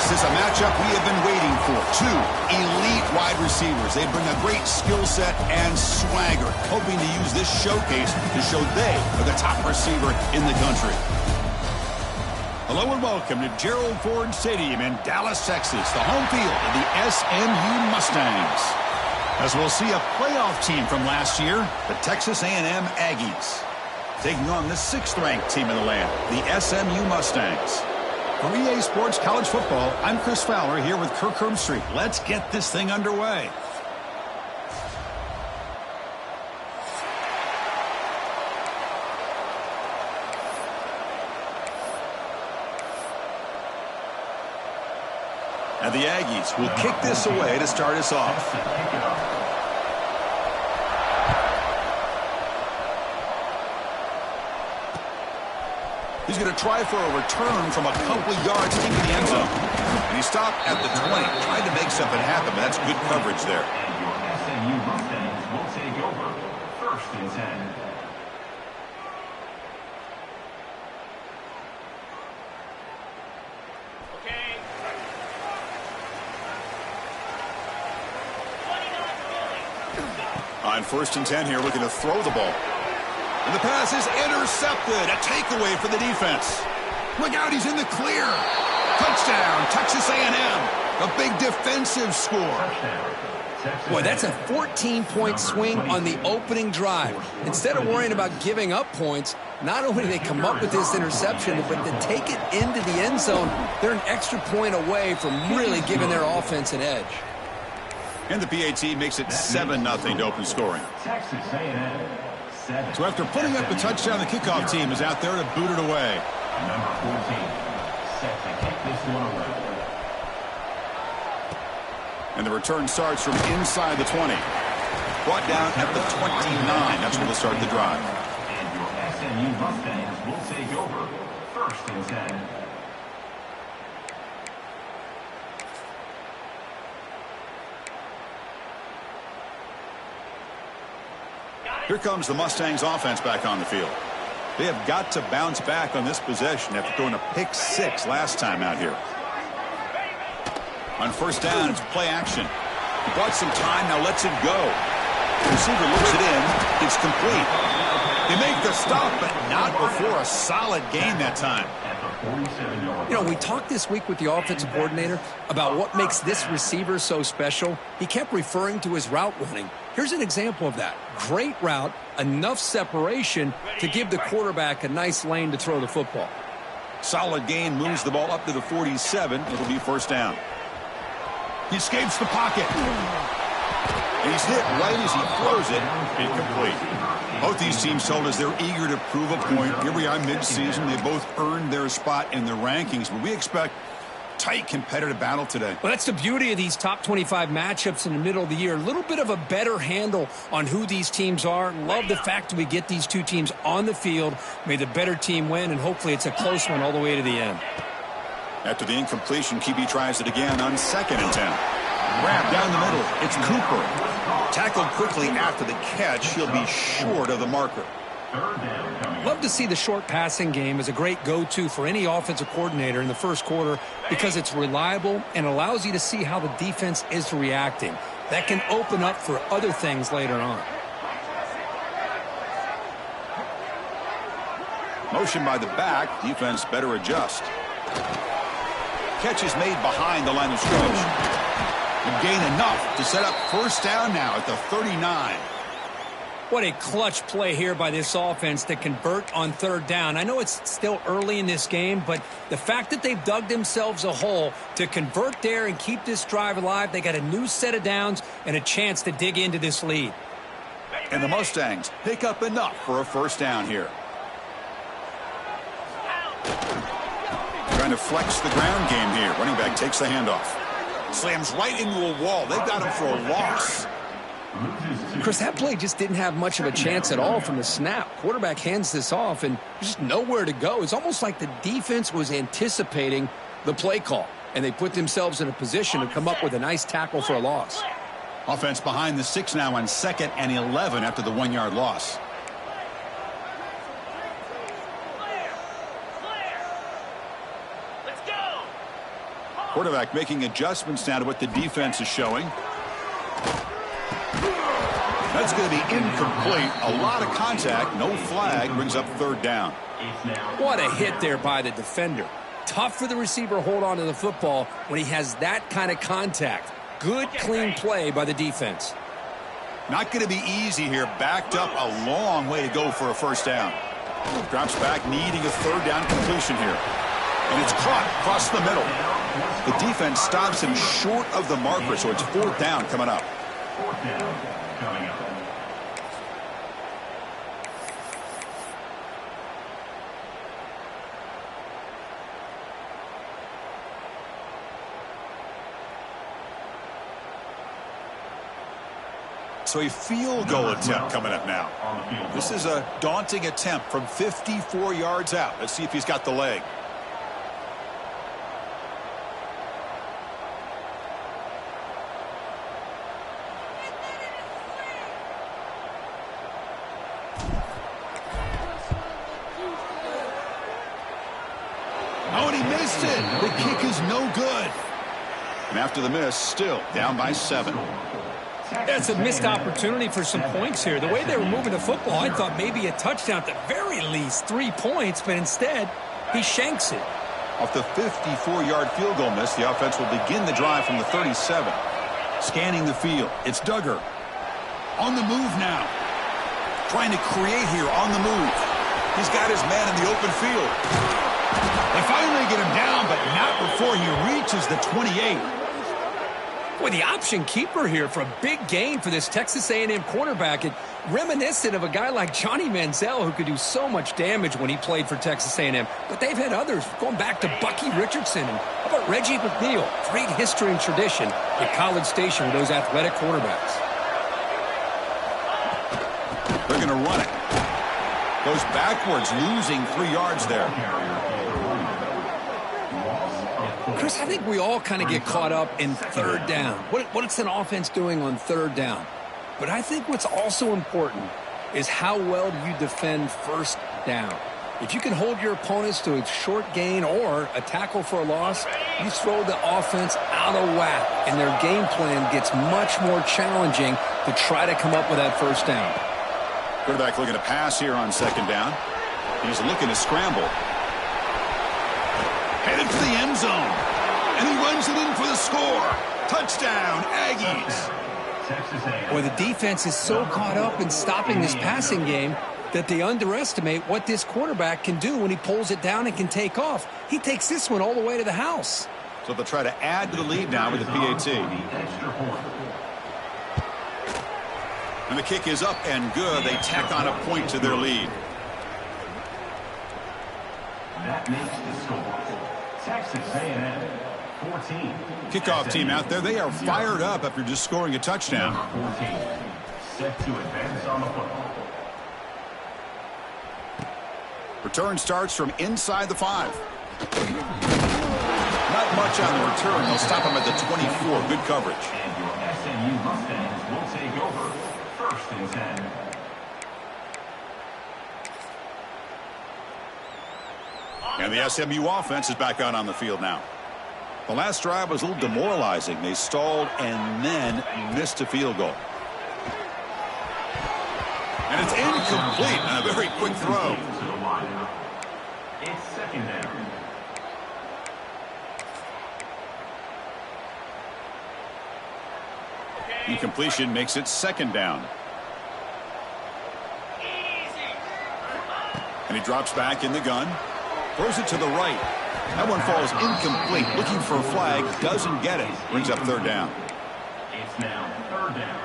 This is a matchup we have been waiting for. Two elite wide receivers. They bring a great skill set and swagger, hoping to use this showcase to show they are the top receiver in the country. Hello and welcome to Gerald Ford Stadium in Dallas, Texas, the home field of the SMU Mustangs. As we'll see a playoff team from last year, the Texas A&M Aggies, taking on the 6th-ranked team in the land, the SMU Mustangs. For EA Sports College Football, I'm Chris Fowler here with Kirk Herbstreit. Let's get this thing underway. And the Aggies will kick this away to start us off. He's going to try for a return from a couple yards into the end zone. And he stopped at the 20, tried to make something happen, but that's good coverage there. And your SMU Mustangs will take over 1st and 10. On 1st and 10 here, looking to throw the ball. And the pass is intercepted. A takeaway for the defense. Look out, he's in the clear. Touchdown, Texas A&M. A big defensive score. Boy, that's a 14-point swing on the opening drive. Instead of worrying about giving up points, not only do they come up with this interception, but to take it into the end zone, they're an extra point away from really giving their offense an edge. And the PAT makes it 7-0 to open scoring. Texas A&M 7. So after putting up the touchdown, the kickoff team is out there to boot it away. Number 14 set to kick this one away. And the return starts from inside the 20. Brought down at the 29. That's where they'll start the drive. And your SMU Mustangs will take over 1st and 10. Here comes the Mustangs offense back on the field. They have got to bounce back on this possession after throwing a pick 6 last time out here. On 1st down, it's play action. He bought some time, now lets it go. The receiver looks it in. It's complete. They make the stop, but not before a solid gain that time. You know, we talked this week with the offensive coordinator about what makes this receiver so special. He kept referring to his route running. Here's an example of that. Great route, enough separation to give the quarterback a nice lane to throw the football. Solid gain, moves the ball up to the 47. It'll be 1st down. He escapes the pocket. And he's hit right as he throws it. Incomplete. Both these teams told us they're eager to prove a point. Here we are mid-season. They both earned their spot in the rankings, but we expect tight competitive battle today. Well, that's the beauty of these top 25 matchups in the middle of the year. A little bit of a better handle on who these teams are. Love the fact that we get these two teams on the field. May the better team win, and hopefully it's a close one all the way to the end. After the incompletion, QB tries it again on 2nd and 10. Wrap down the middle. It's Cooper. Tackled quickly after the catch. He'll be short of the marker. Love to see the short passing game as a great go-to for any offensive coordinator in the 1st quarter because it's reliable and allows you to see how the defense is reacting. That can open up for other things later on. Motion by the back. Defense better adjust. Catch is made behind the line of scrimmage. And gain enough to set up 1st down now at the 39. What a clutch play here by this offense to convert on 3rd down. I know it's still early in this game, but the fact that they've dug themselves a hole to convert there and keep this drive alive, they got a new set of downs and a chance to dig into this lead. And the Mustangs pick up enough for a 1st down here. Trying to flex the ground game here. Running back takes the handoff. Slams right into a wall. They've got him for a loss. Chris, that play just didn't have much of a chance at all from the snap. Quarterback hands this off, and there's just nowhere to go. It's almost like the defense was anticipating the play call, and they put themselves in a position to come up with a nice tackle for a loss. Offense behind the 6 now on 2nd and 11 after the 1-yard loss. Quarterback making adjustments now to what the defense is showing. That's going to be incomplete. A lot of contact. No flag. Brings up third down. What a hit there by the defender. Tough for the receiver to hold on to the football when he has that kind of contact. Good, clean play by the defense. Not going to be easy here. Backed up a long way to go for a first down. Drops back, needing a third down completion here. And it's caught across the middle. The defense stops him short of the marker, so it's fourth down coming up. Fourth down coming up. So a field goal attempt coming up now. This is a daunting attempt from 54 yards out. Let's see if he's got the leg. Oh, and he missed it. The kick is no good. And after the miss, still down by 7. That's a missed opportunity for some points here. The way they were moving the football, I thought maybe a touchdown at the very least, 3 points, but instead, he shanks it. Off the 54-yard field goal miss, the offense will begin the drive from the 37. Scanning the field, it's Duggar. On the move now. Trying to create here on the move. He's got his man in the open field. They finally get him down, but not before he reaches the 28. Boy, the option keeper here for a big gain for this Texas A&M quarterback. It reminiscent of a guy like Johnny Manziel who could do so much damage when he played for Texas A&M. But they've had others, going back to Bucky Richardson. And how about Reggie McNeil? Great history and tradition at College Station with those athletic quarterbacks. They're going to run it. Goes backwards, losing 3 yards there. Chris, I think we all kind of get caught up in third down. What's an offense doing on third down? But I think what's also important is how well do you defend first down. If you can hold your opponents to a short gain or a tackle for a loss, you throw the offense out of whack, and their game plan gets much more challenging to try to come up with that first down. Quarterback looking to pass here on second down. He's looking to scramble. Headed for the end zone. And he runs it in for the score. Touchdown, Aggies. Boy, the defense is so caught up in stopping this passing game that they underestimate what this quarterback can do when he pulls it down and can take off. He takes this one all the way to the house. So they'll try to add to the lead now with the PAT. And the kick is up and good. They tack on a point to their lead. That makes the score. Texas A&M 14. Kickoff team out there. They are fired up after just scoring a touchdown. 14. Set to advance on the football. Return starts from inside the 5. Not much on the return. They'll stop him at the 24. Good coverage. And your SMU Mustangs will take over. First and 10. And the SMU offense is back out on the field now. The last drive was a little demoralizing. They stalled and then missed a field goal. And it's incomplete on a very quick throw. It's second down. Incompletion makes it second down. And he drops back in the gun. Throws it to the right. That one falls incomplete. Looking for a flag. Doesn't get it. Brings up third down. It's now third down.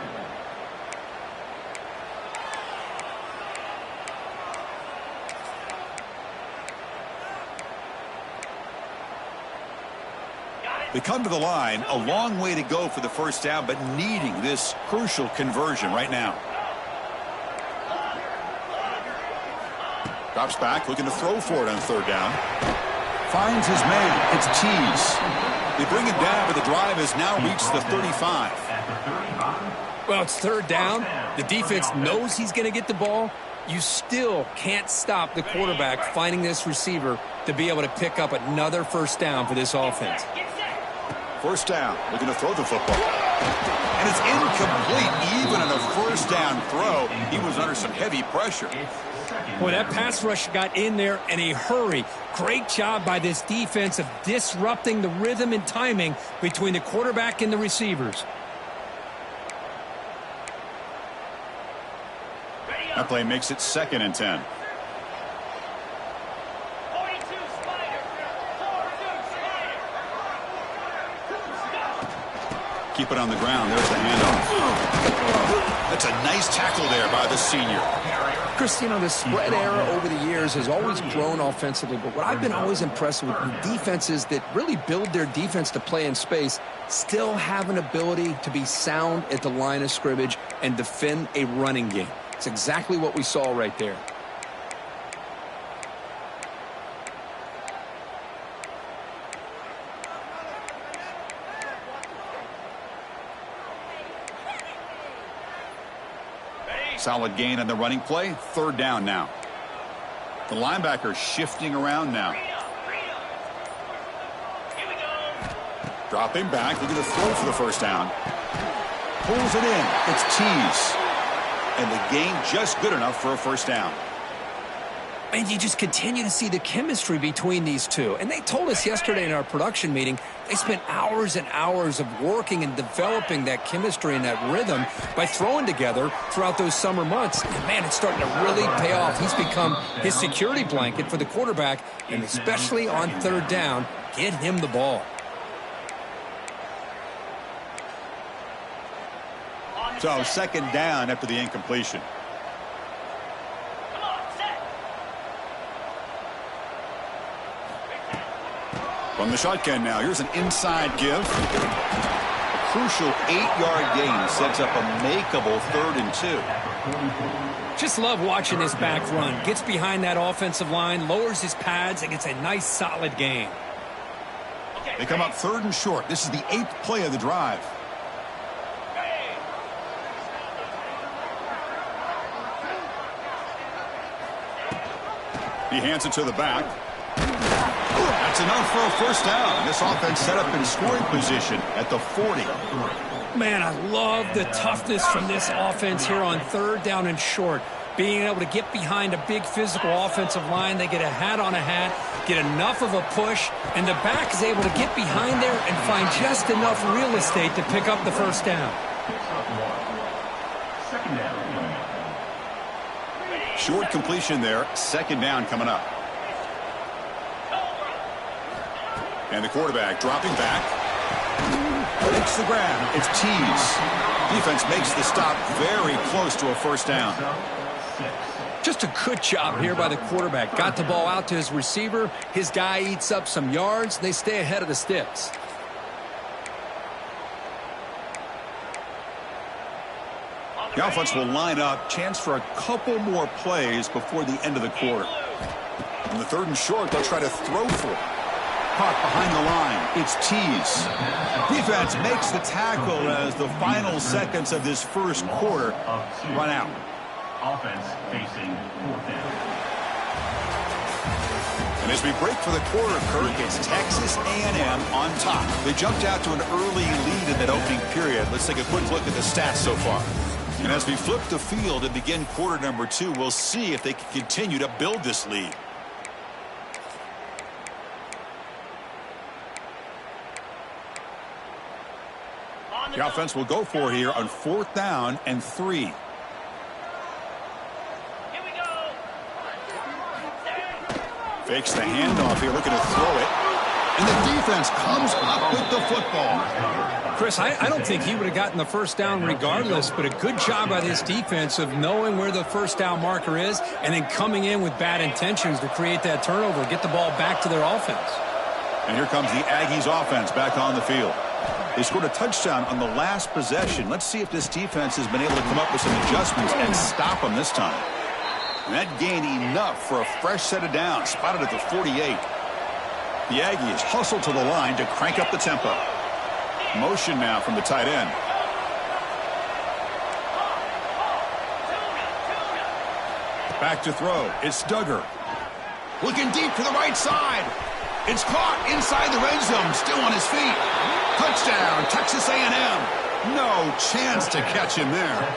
They come to the line. A long way to go for the first down, but needing this crucial conversion right now. Drops back, looking to throw for it on third down. Finds his man. It's Cheese. They bring him down, but the drive has now reached the 35. Well, it's third down. The defense knows he's going to get the ball. You still can't stop the quarterback finding this receiver to be able to pick up another first down for this offense. First down, looking to throw the football. And it's incomplete. Even on a first down throw, he was under some heavy pressure. Boy, that pass rush got in there in a hurry. Great job by this defense of disrupting the rhythm and timing between the quarterback and the receivers. That play makes it 2nd and 10. Keep it on the ground. There's the handoff. That's a nice tackle there by the senior. Chris, you know, the spread era over the years has always grown offensively, but what I've been always impressed with defenses that really build their defense to play in space still have an ability to be sound at the line of scrimmage and defend a running game. It's exactly what we saw right there. Solid gain on the running play. 3rd down now. The linebacker shifting around now. Dropping back, looking to throw for the first down. Pulls it in. It's Tease. And the gain just good enough for a first down. And you just continue to see the chemistry between these two. And they told us yesterday in our production meeting, they spent hours and hours of working and developing that chemistry and that rhythm by throwing together throughout those summer months. And man, it's starting to really pay off. He's become his security blanket for the quarterback, and especially on 3rd down, get him the ball. So 2nd down after the incompletion. From the shotgun now, here's an inside give. A crucial 8-yard gain sets up a makeable 3rd and 2. Just love watching this back run. Gets behind that offensive line, lowers his pads, and gets a nice solid gain. They come up 3rd and short. This is the 8th play of the drive. He hands it to the back. That's enough for a first down. This offense set up in scoring position at the 40. Man, I love the toughness from this offense here on 3rd down and short. Being able to get behind a big physical offensive line. They get a hat on a hat, get enough of a push, and the back is able to get behind there and find just enough real estate to pick up the first down. Short completion there. 2nd down coming up. And the quarterback dropping back. Makes the grab. It's Tease. Defense makes the stop very close to a first down. Just a good job here by the quarterback. Got the ball out to his receiver. His guy eats up some yards. They stay ahead of the sticks. The offense will line up. Chance for a couple more plays before the end of the quarter. On the 3rd and short, they'll try to throw for it. Caught behind the line. It's Tease. Defense makes the tackle as the final seconds of this first quarter run out. Offense facing 4th down. And as we break for the quarter, Kirk, it's Texas A&M on top. They jumped out to an early lead in that opening period. Let's take a quick look at the stats so far. And as we flip the field and begin quarter number 2, we'll see if they can continue to build this lead. The offense will go for here on 4th down and 3. Here we go. Fakes the handoff here, looking to throw it. And the defense comes up with the football. Chris, I don't think he would have gotten the first down regardless, but a good job by this defense of knowing where the first down marker is and then coming in with bad intentions to create that turnover, get the ball back to their offense. And here comes the Aggies offense back on the field. They scored a touchdown on the last possession. Let's see if this defense has been able to come up with some adjustments and stop them this time. And that gained enough for a fresh set of downs, spotted at the 48. The Aggies hustle to the line to crank up the tempo. Motion now from the tight end. Back to throw. It's Duggar. Looking deep to the right side. It's caught inside the red zone, still on his feet. Touchdown, Texas A&M. No chance to catch him there.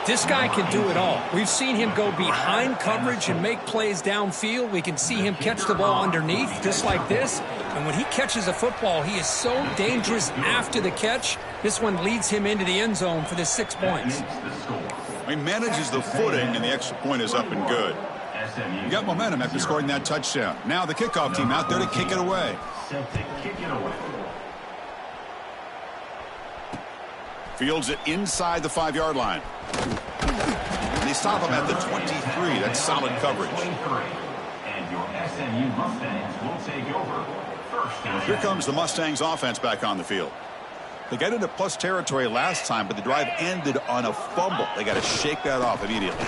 This guy can do it all. We've seen him go behind coverage and make plays downfield. We can see him catch the ball underneath, just like this. And when he catches a football, he is so dangerous after the catch. This one leads him into the end zone for the 6 points. He manages the footing, and the extra point is up and good. You got momentum after scoring that touchdown. Now the kickoff team out there to kick it away. Fields it inside the 5-yard line. They stop him at the 23. That's solid coverage. And your SMU Mustangs will take over. Here comes the Mustangs offense back on the field. They got into plus territory last time, but the drive ended on a fumble. They got to shake that off immediately.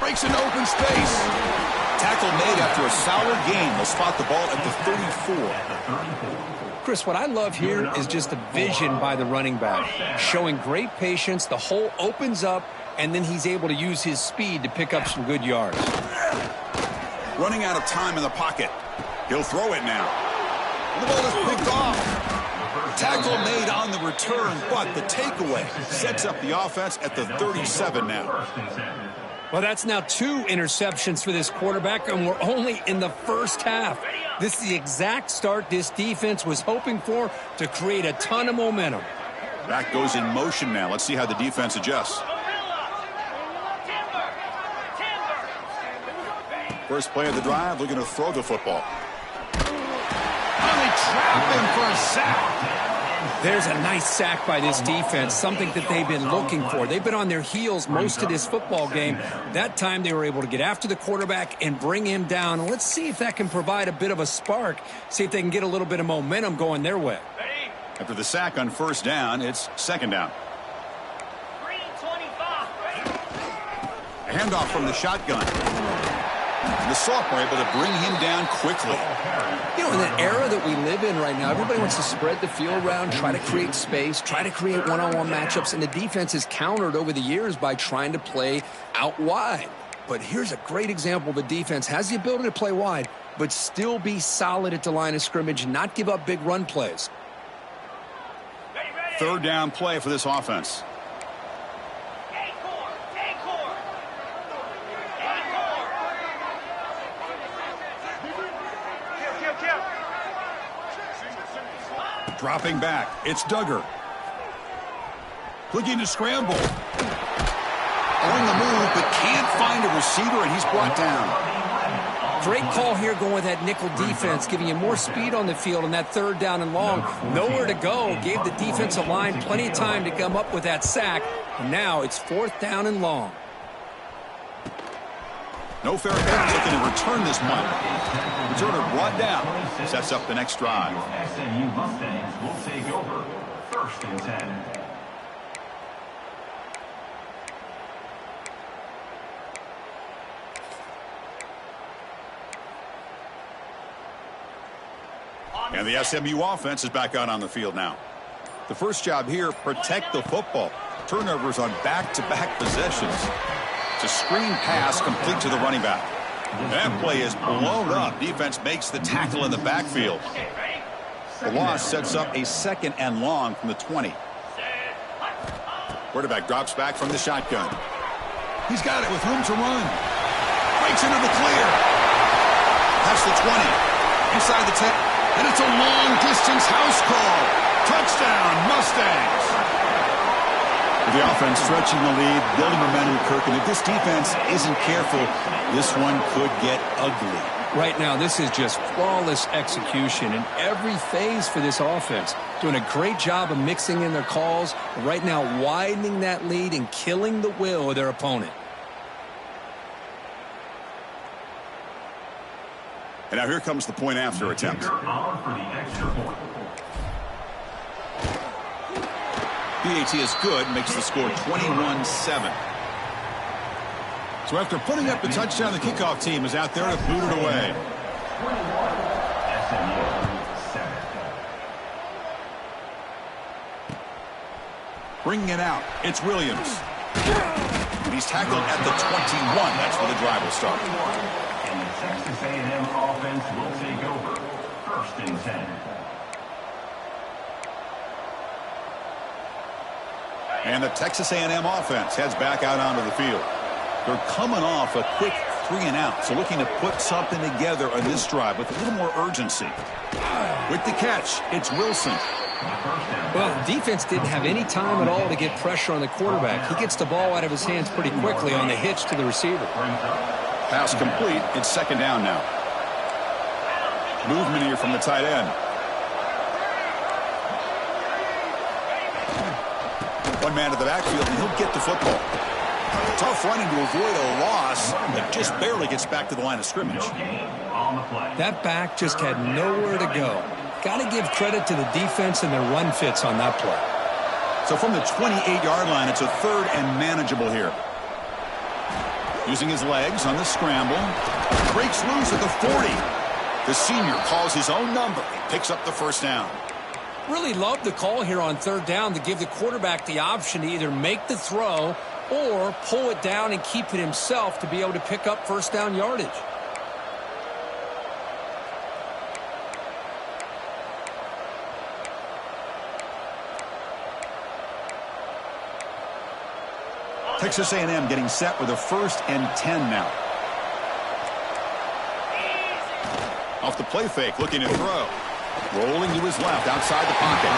Breaks into open space. Tackle made after a solid gain. They'll spot the ball at the 34. Chris, what I love here is just the vision by the running back. Showing great patience. The hole opens up, and then he's able to use his speed to pick up some good yards. Running out of time in the pocket. He'll throw it now. The ball is picked off. Tackle made on the return, but the takeaway sets up the offense at the 37 now. Well, that's now 2 interceptions for this quarterback, and we're only in the first half. This is the exact start this defense was hoping for to create a ton of momentum. Back goes in motion now. Let's see how the defense adjusts. First play of the drive, looking to throw the football. Finally trap him for a sack. There's a nice sack by this defense, something that they've been looking for. They've been on their heels most of this football game. That time they were able to get after the quarterback and bring him down. And let's see if that can provide a bit of a spark, see if they can get a little bit of momentum going their way. After the sack on first down, it's second down. A handoff from the shotgun. The sophomore able to bring him down quickly. You know, in the era that we live in right now, everybody wants to spread the field around, try to create space, try to create one-on-one matchups, and the defense is countered over the years by trying to play out wide. But here's a great example. The defense has the ability to play wide, but still be solid at the line of scrimmage and not give up big run plays. Third down play for this offense. Dropping back, it's Duggar. Looking to scramble. On the move, but can't find a receiver, and he's brought down. Great call here going with that nickel defense, giving you more speed on the field on that third down and long. Nowhere to go. Gave the defensive line plenty of time to come up with that sack. And now it's 4th down and long. No fair penalty looking to return this punt. Returner brought down. Sets up the next drive. SMU Mustangs will take over. 1st and 10. And the SMU offense is back out on the field now. The first job here, protect the football. Turnovers on back-to-back possessions. It's a screen pass complete to the running back. That play is blown up. Defense makes the tackle in the backfield. The loss sets up a 2nd and long from the 20. Quarterback drops back from the shotgun. He's got it with room to run. Breaks into the clear. Past the 20. Inside the 10. And it's a long-distance house call. Touchdown, Mustangs. With the offense stretching the lead, building momentum, Kirk, and if this defense isn't careful, this one could get ugly. Right now, this is just flawless execution in every phase for this offense. Doing a great job of mixing in their calls. Right now, widening that lead and killing the will of their opponent. And now here comes the point after attempt. PAT is good, makes the score 21-7. So after putting up the touchdown, the kickoff team is out there to boot it away. Bringing it out, it's Williams. He's tackled at the 21. That's where the drive will start. And the Texas A&M offense will take over. 1st and 10. And the Texas A&M offense heads back out onto the field. They're coming off a quick 3-and-out, so looking to put something together on this drive with a little more urgency. With the catch, it's Wilson. Well, the defense didn't have any time at all to get pressure on the quarterback. He gets the ball out of his hands pretty quickly on the hitch to the receiver. Pass complete. It's 2nd down now. Movement here from the tight end. One man to the backfield, and he'll get the football. Tough running to avoid a loss, but just barely gets back to the line of scrimmage. That back just had nowhere to go. Got to give credit to the defense and their run fits on that play. So from the 28-yard line, it's a 3rd and manageable here. Using his legs on the scramble. Breaks loose at the 40. The senior calls his own number. He picks up the 1st down. Really love the call here on 3rd down to give the quarterback the option to either make the throw or pull it down and keep it himself to be able to pick up 1st down yardage. Texas A&M getting set with a 1st and 10 now. Off the play fake, looking to throw. Rolling to his left, outside the pocket.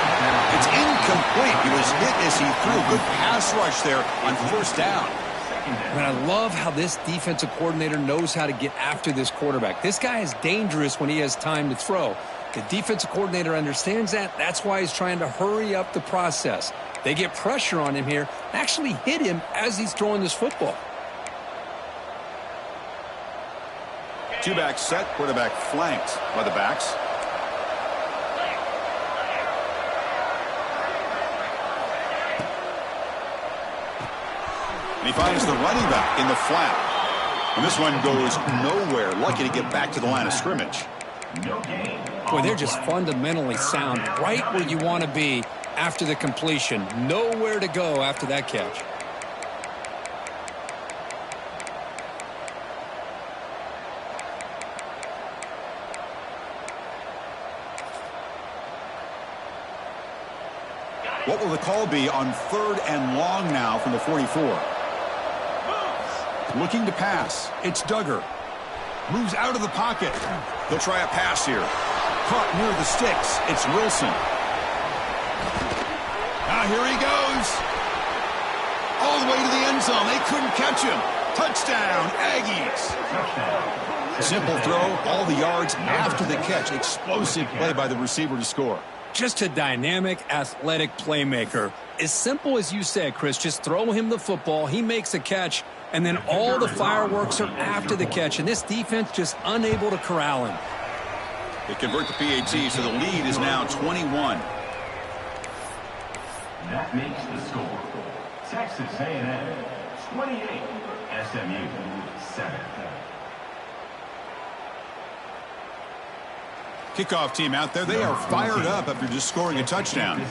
It's incomplete. He was hit as he threw. Good pass rush there on 1st down. And I love how this defensive coordinator knows how to get after this quarterback. This guy is dangerous when he has time to throw. The defensive coordinator understands that. That's why he's trying to hurry up the process. They get pressure on him here, actually hit him as he's throwing this football. Two-back set, quarterback flanked by the backs. And he finds the running back in the flat. And this one goes nowhere. Lucky to get back to the line of scrimmage. Boy, they're just fundamentally sound, right where you want to be after the completion. Nowhere to go after that catch. What will the call be on 3rd and long now from the 44? Looking to pass. It's Duggar. Moves out of the pocket. He'll try a pass here. Caught near the sticks. It's Wilson. Now here he goes. All the way to the end zone. They couldn't catch him. Touchdown, Aggies. Simple throw. All the yards after the catch. Explosive play by the receiver to score. Just a dynamic, athletic playmaker. As simple as you said, Chris, just throw him the football, he makes a catch, and then all the fireworks are after the catch, and this defense just unable to corral him. They convert the PAT, so the lead is now 21. That makes the score. Texas A&M 28, SMU 7. Kickoff team out there. They are fired up after just scoring a touchdown.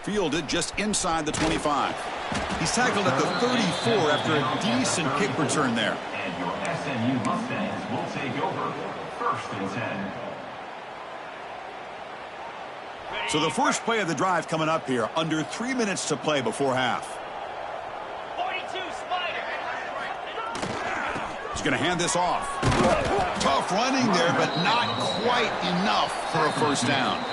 Fielded just inside the 25. He's tackled at the 34 after a decent kick return there. And your SMU Mustangs will take over 1st and 10. So the first play of the drive coming up here, under 3 minutes to play before half. 42 Spider. He's going to hand this off. Tough running there, but not quite enough for a 1st down.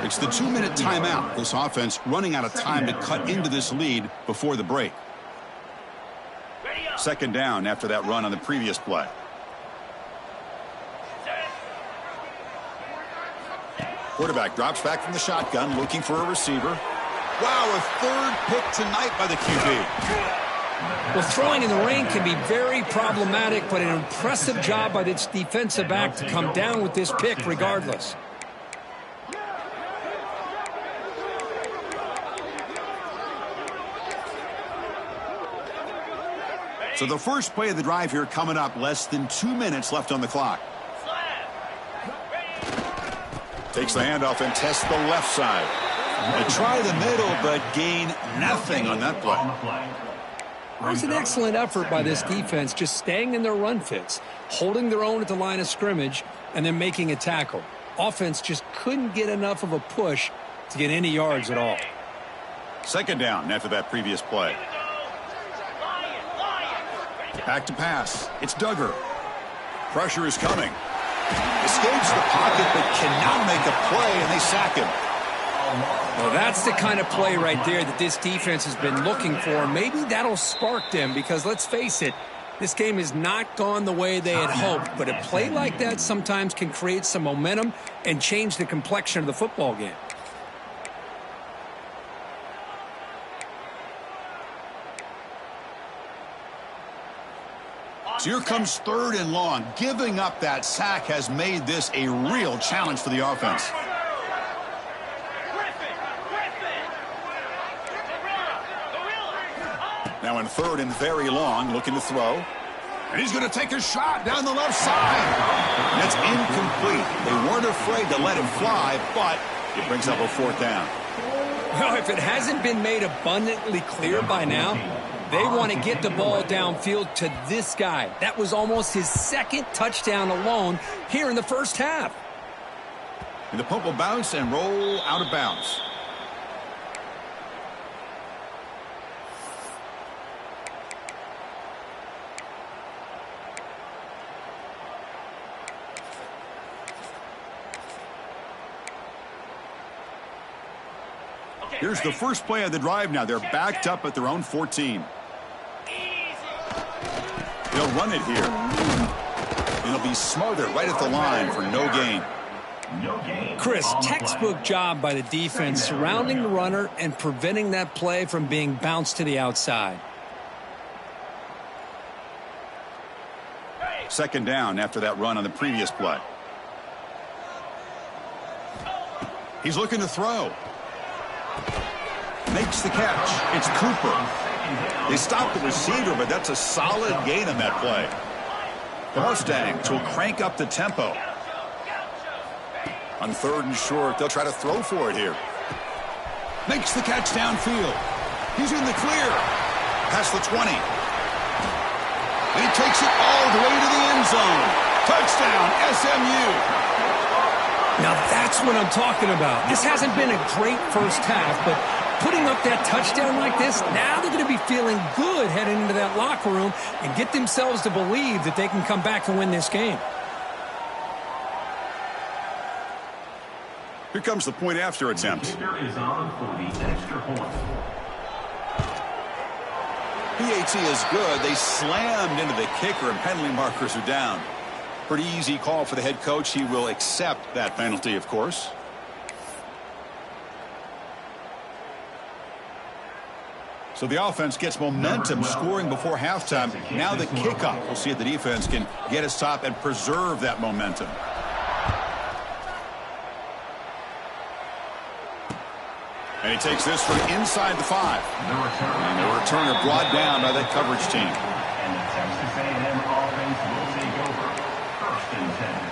It's the 2-minute timeout. This offense running out of time to cut into this lead before the break. 2nd down after that run on the previous play. Quarterback drops back from the shotgun, looking for a receiver. Wow, a 3rd pick tonight by the QB. Well, throwing in the rain can be very problematic, but an impressive job by this defensive back to come down with this pick regardless. So the first play of the drive here coming up, less than 2 minutes left on the clock. Takes the handoff and tests the left side. They try the middle, but gain nothing on that play. It was an excellent effort by this defense, just staying in their run fits, holding their own at the line of scrimmage, and then making a tackle. Offense just couldn't get enough of a push to get any yards at all. Second down after that previous play. Back to pass. It's Duggar. Pressure is coming. Escapes the pocket, but cannot make a play, and they sack him. Well, that's the kind of play right there that this defense has been looking for. Maybe that'll spark them because, let's face it, this game has not gone the way they had hoped. But a play like that sometimes can create some momentum and change the complexion of the football game. So here comes 3rd and long. Giving up that sack has made this a real challenge for the offense. Now in 3rd and very long, looking to throw. And he's going to take a shot down the left side. And it's incomplete. They weren't afraid to let it fly, but it brings up a 4th down. Well, if it hasn't been made abundantly clear by now, they want to get the ball downfield to this guy. That was almost his 2nd touchdown alone here in the first half. And the pump will bounce and roll out of bounds. Here's the first play of the drive now. They're backed up at their own 14. They'll run it here. And it'll be smothered right at the line for no gain. Chris, textbook job by the defense surrounding the runner and preventing that play from being bounced to the outside. Second down after that run on the previous play. He's looking to throw. Makes the catch. It's Cooper. They stopped the receiver, but that's a solid gain on that play. The Mustangs will crank up the tempo. On 3rd and short, they'll try to throw for it here. Makes the catch downfield. He's in the clear. Past the 20. And he takes it all the way to the end zone. Touchdown, SMU. Now that's what I'm talking about. This hasn't been a great first half, but putting up that touchdown like this, now they're going to be feeling good heading into that locker room and get themselves to believe that they can come back and win this game. Here comes the point after attempt. Kicker is on for the extra point. PAT is good. They slammed into the kicker and penalty markers are down. Pretty easy call for the head coach. He will accept that penalty, of course. So the offense gets momentum scoring before halftime. Now the kickoff. We'll see if the defense can get a stop and preserve that momentum. And he takes this from inside the 5. And the returner brought down by that coverage team. And the Texas A&M offense will take over. 1st and 10.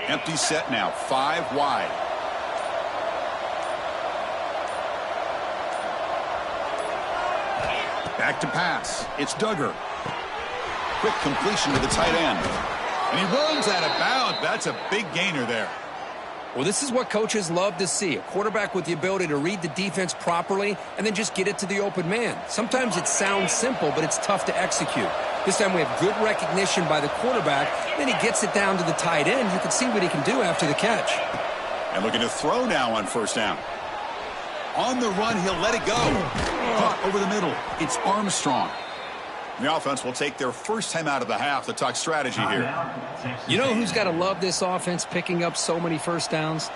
Empty set now, 5 wide. Back to pass. It's Duggar. Quick completion to the tight end. And he runs out of bounds. That's a big gainer there. Well, this is what coaches love to see. A quarterback with the ability to read the defense properly and then just get it to the open man. Sometimes it sounds simple, but it's tough to execute. This time we have good recognition by the quarterback. Then he gets it down to the tight end. You can see what he can do after the catch. And looking to throw now on 1st down. On the run, he'll let it go. Caught over the middle. It's Armstrong. The offense will take their first time out of the half to talk strategy here. You know who's got to love this offense picking up so many first downs?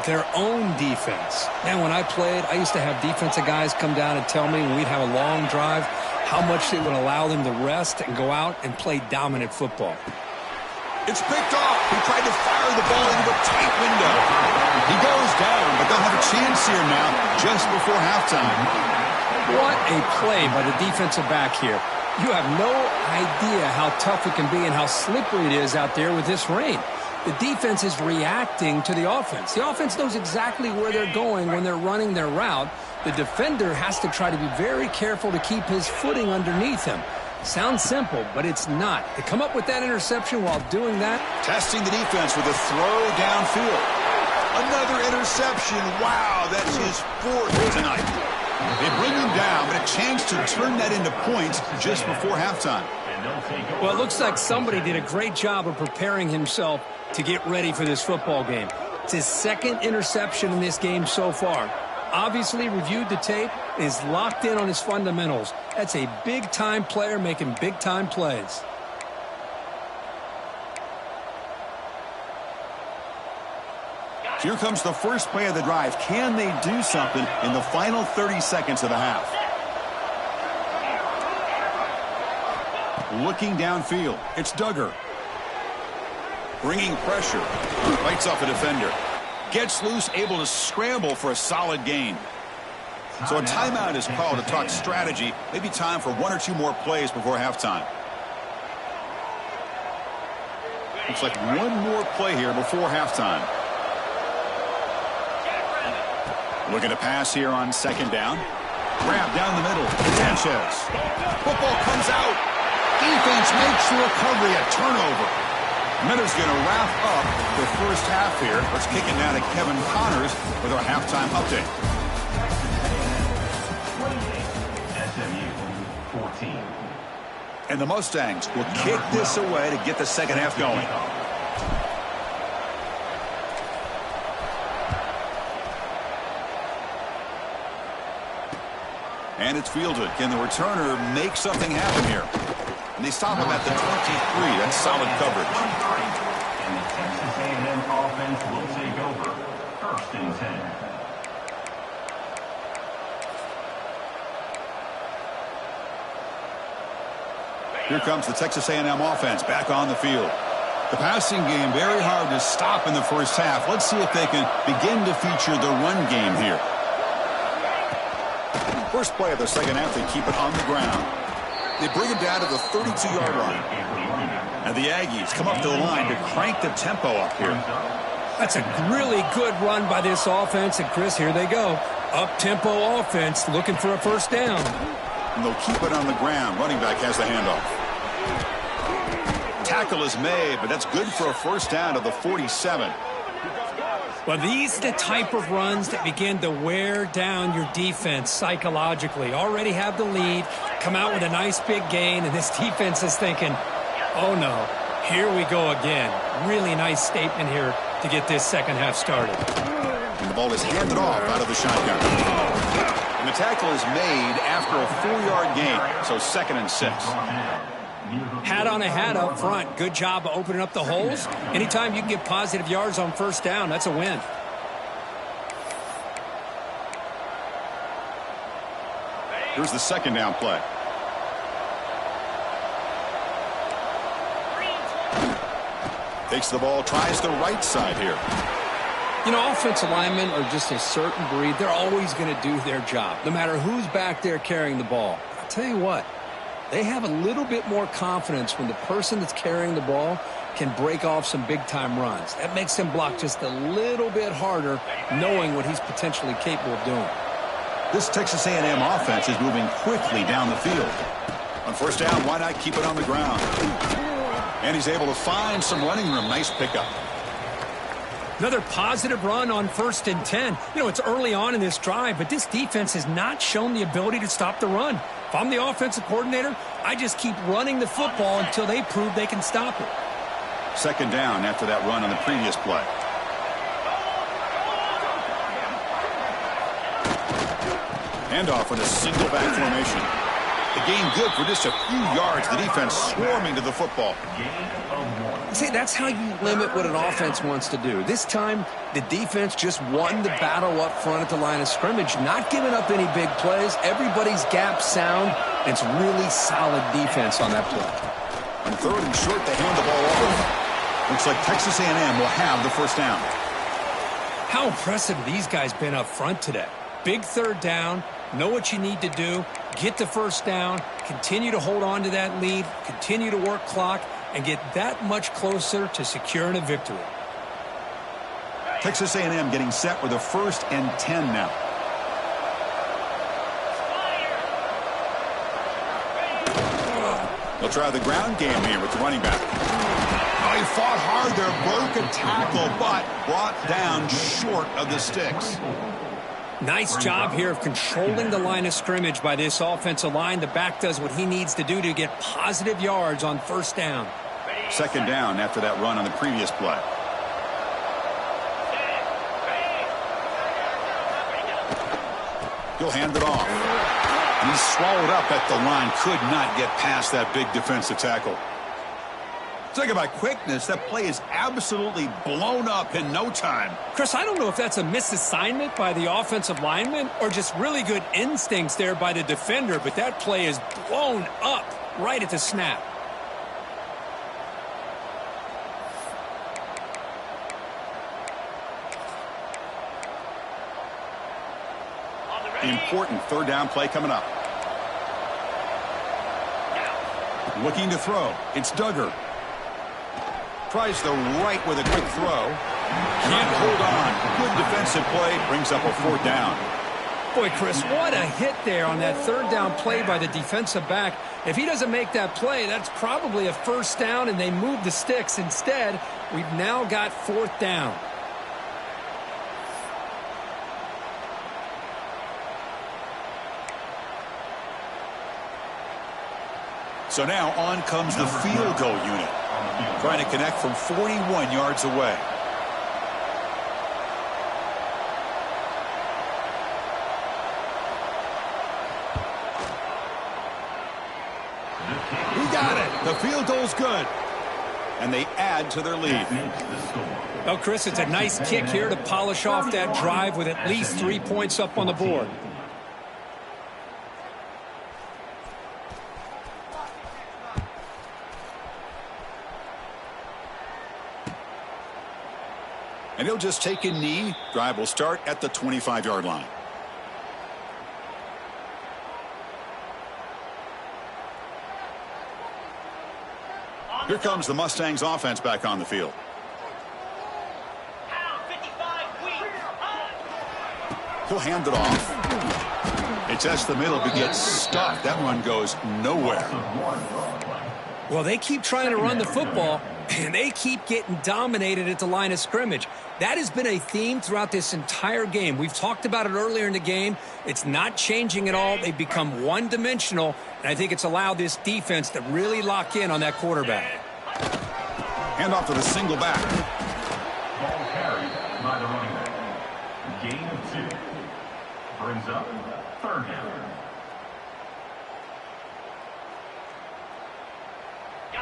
Their own defense. Man, when I played, I used to have defensive guys come down and tell me when we'd have a long drive how much it would allow them to rest and go out and play dominant football. It's picked off. He tried to fire the ball into a tight window. He goes down, but they'll have a chance here now just before halftime. What a play by the defensive back here. You have no idea how tough it can be and how slippery it is out there with this rain. The defense is reacting to the offense. The offense knows exactly where they're going when they're running their route. The defender has to try to be very careful to keep his footing underneath him. Sounds simple, but it's not. To come up with that interception while doing that. Testing the defense with a throw downfield. Another interception. Wow, that's his fourth tonight. They bring him down, but a chance to turn that into points just before halftime. Well, it looks like somebody did a great job of preparing himself to get ready for this football game. It's his second interception in this game so far. Obviously reviewed the tape, is locked in on his fundamentals. That's a big-time player making big-time plays. Here comes the first play of the drive. Can they do something in the final 30 seconds of the half? Looking downfield, it's Duggar. Bringing pressure, fights off a defender. Gets loose, able to scramble for a solid gain. So a timeout is called to talk strategy. Maybe time for one or two more plays before halftime. Looks like one more play here before halftime. Looking to pass here on second down. Grab down the middle. Sanchez. Football comes out. Defense makes the recovery, a turnover. Miller's going to wrap up the first half here. Let's kick it now to Kevin Connors with our halftime update. 28, SMU 14. And the Mustangs will kick this away to get the second half going. And it's fielded. Can the returner make something happen here? And they stop him at the 23. That's solid coverage. And the Texas A&M offense will take over. First and 10. Here comes the Texas A&M offense back on the field. The passing game very hard to stop in the first half. Let's see if they can begin to feature the run game here. First play of the second half, they keep it on the ground. They bring it down to the 32-yard line. And the Aggies come up to the line to crank the tempo up here. That's a really good run by this offense. And, Chris, here they go. Up-tempo offense looking for a first down. And they'll keep it on the ground. Running back has the handoff. Tackle is made, but that's good for a first down to the 47. Well, these are the type of runs that begin to wear down your defense psychologically. Already have the lead, come out with a nice big gain, and this defense is thinking, oh no, here we go again. Really nice statement here to get this second half started. And the ball is handed off out of the shotgun. And the tackle is made after a 4-yard gain, so 2nd and 6. Hat on a hat up front. Good job of opening up the holes. Anytime you can get positive yards on first down, that's a win. Here's the second down play. Takes the ball, tries the right side here. You know, offensive linemen are just a certain breed. They're always going to do their job, no matter who's back there carrying the ball. I'll tell you what. They have a little bit more confidence when the person that's carrying the ball can break off some big-time runs. That makes them block just a little bit harder, knowing what he's potentially capable of doing. This Texas A&M offense is moving quickly down the field. On first down, why not keep it on the ground? And he's able to find some running room. Nice pickup. Another positive run on 1st and 10. You know, it's early on in this drive, but this defense has not shown the ability to stop the run. If I'm the offensive coordinator, I just keep running the football until they prove they can stop it. Second down after that run on the previous play. Handoff in a single back formation. The gain good for just a few yards. The defense swarming to the football. See, that's how you limit what an offense wants to do. This time, the defense just won the battle up front at the line of scrimmage, not giving up any big plays. Everybody's gap sound. It's really solid defense on that play. On 3rd and short, they hand the ball off. Looks like Texas A&M will have the first down. How impressive have these guys been up front today? Big third down, know what you need to do, get the first down, continue to hold on to that lead, continue to work clock, and get that much closer to securing a victory. Texas A&M getting set with a 1st and 10 now. They'll try the ground game here with the running back. Oh, he fought hard there, broke a tackle, but brought down short of the sticks. Nice job here of controlling the line of scrimmage by this offensive line. The back does what he needs to do to get positive yards on first down. 2nd down after that run on the previous play. He'll hand it off. And he's swallowed up at the line. Could not get past that big defensive tackle. Talk about quickness. That play is absolutely blown up in no time. Chris, I don't know if that's a misassignment by the offensive lineman or just really good instincts there by the defender, but that play is blown up right at the snap. Important 3rd down play coming up. Looking to throw. It's Duggar. Tries the right with a quick throw. Can't hold on. Good defensive play. Brings up a 4th down. Boy, Chris, what a hit there on that 3rd down play by the defensive back. If he doesn't make that play, that's probably a 1st down, and they move the sticks. Instead, we've now got 4th down. So now on comes the field goal unit. Trying to connect from 41 yards away. He got it. The field goal's good. And they add to their lead. Well, Chris, it's a nice kick here to polish off that drive with at least 3 points up on the board. And he'll just take a knee. Drive will start at the 25-yard line. Here comes the Mustangs offense back on the field. He'll hand it off. It tests the middle but gets stuck. That one goes nowhere. Well, they keep trying to run the football, and they keep getting dominated at the line of scrimmage. That has been a theme throughout this entire game. We've talked about it earlier in the game. It's not changing at all. They've become one-dimensional, and I think it's allowed this defense to really lock in on that quarterback. Hand off to the single back. Ball carried by the running back. Gain of 2. Brings up 3rd down.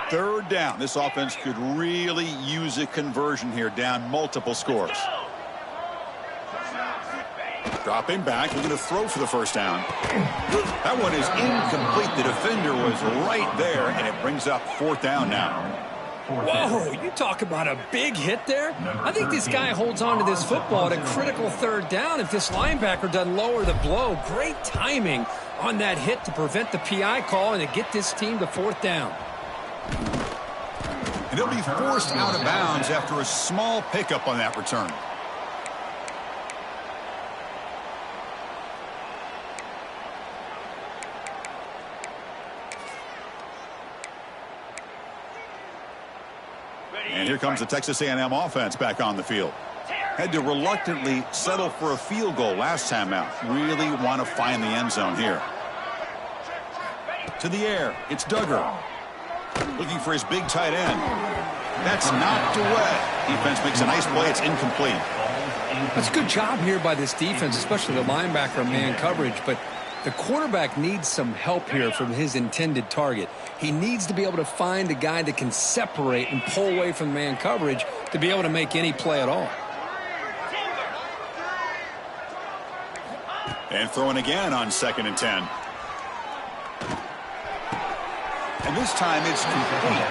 3rd down. This offense could really use a conversion here, down multiple scores. Dropping back, looking to throw for the 1st down. That one is incomplete. The defender was right there, and it brings up 4th down now. Whoa, you talk about a big hit there. I think this guy holds on to this football at a critical 3rd down if this linebacker doesn't lower the blow. Great timing on that hit to prevent the PI call and to get this team to 4th down. And he'll be forced out of bounds after a small pickup on that return. And here comes the Texas A&M offense back on the field. Had to reluctantly settle for a field goal last time out. Really want to find the end zone here. To the air, it's Duggar. Looking for his big tight end. That's knocked away. Defense makes a nice play. It's incomplete. That's a good job here by this defense, especially the linebacker man coverage. But the quarterback needs some help here from his intended target. He needs to be able to find a guy that can separate and pull away from man coverage to be able to make any play at all. And throwing again on 2nd and 10. And this time it's complete.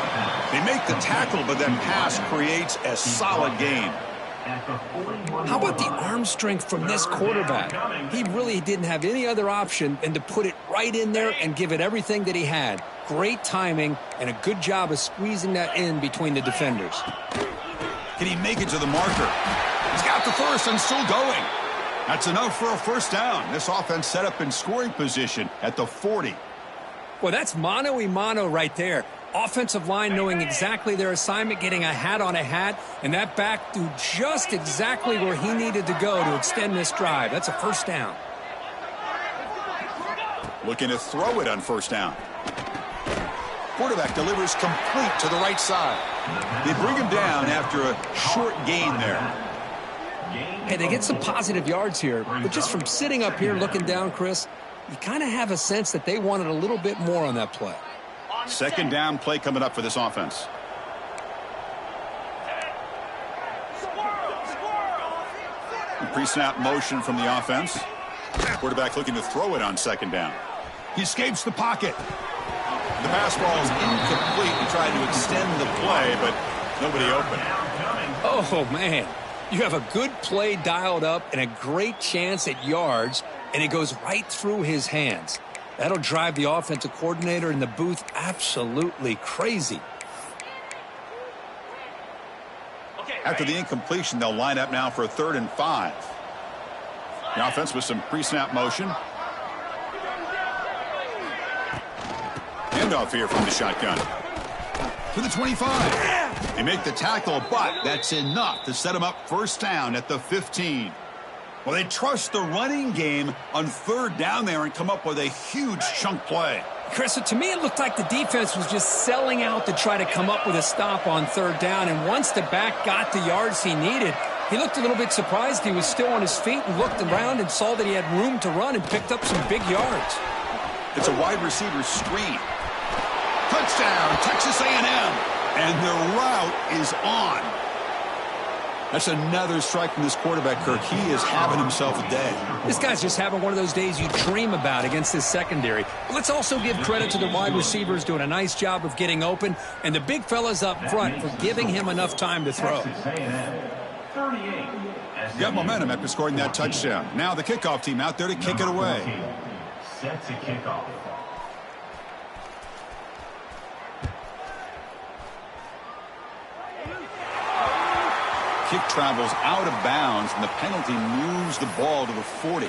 They make the tackle, but that pass creates a solid gain. How about the arm strength from this quarterback? He really didn't have any other option than to put it right in there and give it everything that he had. Great timing and a good job of squeezing that in between the defenders. Can he make it to the marker? He's got the first and still going. That's enough for a first down. This offense set up in scoring position at the 40. Well, that's mano-a-mano right there. Offensive line knowing exactly their assignment, getting a hat on a hat, and that back threw just exactly where he needed to go to extend this drive. That's a first down. Looking to throw it on first down. Quarterback delivers complete to the right side. They bring him down after a short gain there. Hey, they get some positive yards here, but just from sitting up here looking down, Chris, you kind of have a sense that they wanted a little bit more on that play. Second down play coming up for this offense. Pre-snap motion from the offense. Quarterback looking to throw it on second down. He escapes the pocket. The pass ball is incomplete. He tried to extend the play, but nobody open. Oh, man. You have a good play dialed up and a great chance at yards, and it goes right through his hands. That'll drive the offensive coordinator in the booth absolutely crazy. After the incompletion, they'll line up now for a 3rd and 5. The offense with some pre-snap motion. Handoff here from the shotgun. To the 25. They make the tackle, but that's enough to set them up first down at the 15. Well, they trust the running game on 3rd down there and come up with a huge chunk play. Chris, to me it looked like the defense was just selling out to try to come up with a stop on 3rd down, and once the back got the yards he needed, he looked a little bit surprised. He was still on his feet and looked around and saw that he had room to run and picked up some big yards. It's a wide receiver screen. Touchdown, Texas A&M. And their route is on. That's another strike from this quarterback, Kirk. He is having himself a day. This guy's just having one of those days you dream about against this secondary. But let's also give credit to the wide receivers doing a nice job of getting open, and the big fellas up front for giving him enough time to throw. Got momentum after scoring that touchdown. Now the kickoff team out there to kick it away. Set to kick off. Kick travels out of bounds, and the penalty moves the ball to the 40.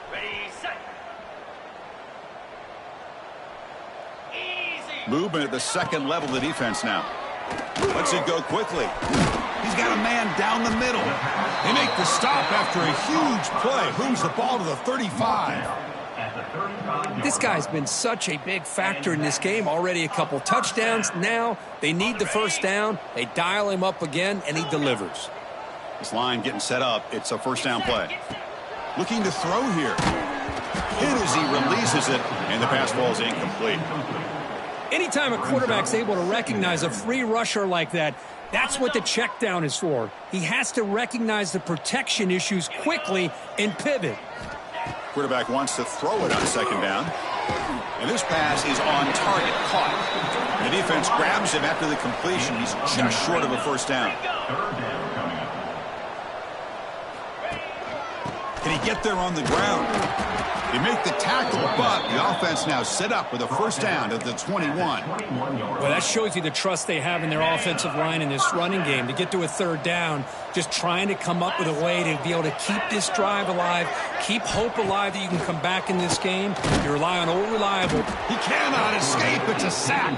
Ready, set. Easy. Movement at the second level of the defense now. Lets it go quickly. He's got a man down the middle. They make the stop after a huge play. Moves the ball to the 35. This guy's been such a big factor in this game. Already a couple touchdowns. Now they need the first down. They dial him up again, and he delivers. This line getting set up. It's a first down play. Looking to throw here. Hit as he releases it, and the pass ball is incomplete. Anytime a quarterback's able to recognize a free rusher like that, that's what the check down is for. He has to recognize the protection issues quickly and pivot. Quarterback wants to throw it on second down. And this pass is on target, caught. The defense grabs him after the completion. He's just short of a first down. Can he get there on the ground? They make the tackle, but the offense now set up with a first down at the 21. Well, that shows you the trust they have in their offensive line in this running game. To get to a 3rd down, just trying to come up with a way to be able to keep this drive alive, keep hope alive that you can come back in this game. You rely on old reliable. He cannot escape. It's a sack.